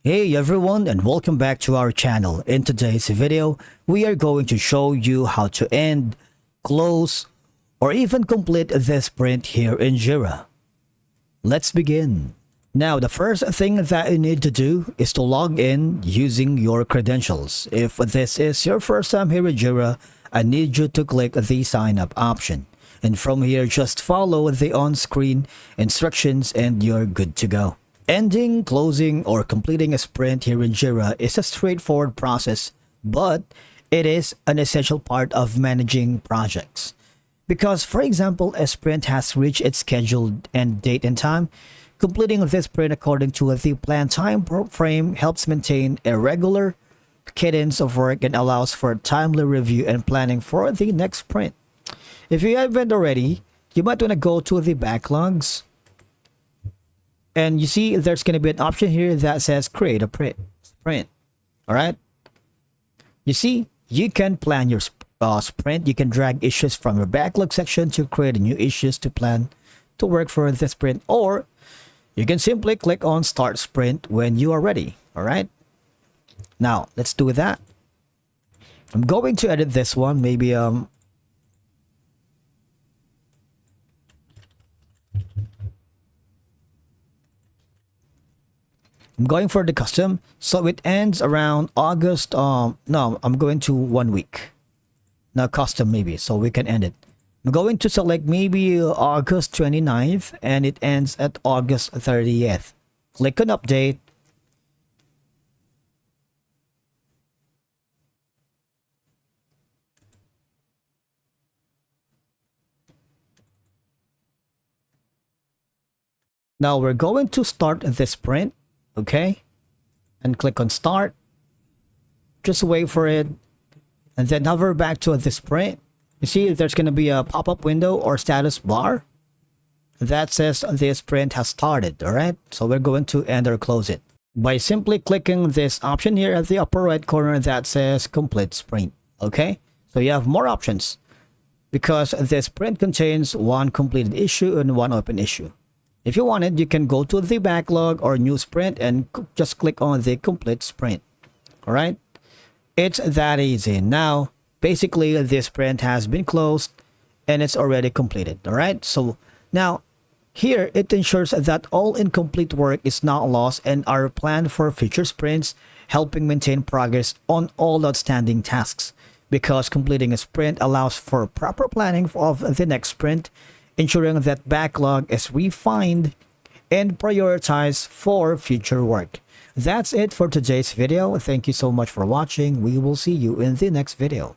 Hey everyone, and welcome back to our channel. In today's video, we are going to show you how to end, close, or even complete this sprint here in Jira. Let's begin. Now, the first thing that you need to do is to log in using your credentials. If this is your first time here in Jira, I need you to click the sign up option. And from here, just follow the on-screen instructions and you're good to go. Ending, closing, or completing a sprint here in Jira is a straightforward process, but it is an essential part of managing projects. Because, for example, a sprint has reached its scheduled end date and time, completing this sprint according to the planned time frame helps maintain a regular cadence of work and allows for timely review and planning for the next sprint. If you haven't already, you might want to go to the backlogs. And you see there's going to be an option here that says create a sprint. All right. You see, you can plan your sprint. You can drag issues from your backlog section to create new issues to plan to work for the sprint. Or you can simply click on start sprint when you are ready. All right. Now let's do that. I'm going to edit this one. Maybe I'm going for the custom, so it ends around August. No, I'm going to 1 week. Now custom maybe, so we can end it. I'm going to select maybe August 29th, and it ends at August 30th. Click on update. Now we're going to start this sprint. Okay, and click on start. Just wait for it and then hover back to the sprint. You see there's going to be a pop-up window or status bar that says the sprint has started. All right, so we're going to end or close it by simply clicking this option here at the upper right corner that says complete sprint. Okay, so you have more options because the sprint contains one completed issue and one open issue. If you wanted, you can go to the backlog or new sprint and just click on the complete sprint. All right. It's that easy. Now, basically, this sprint has been closed and it's already completed. All right. So now here it ensures that all incomplete work is not lost and are planned for future sprints, helping maintain progress on all outstanding tasks. Because completing a sprint allows for proper planning of the next sprint, ensuring that backlog is refined and prioritized for future work. That's it for today's video. Thank you so much for watching. We will see you in the next video.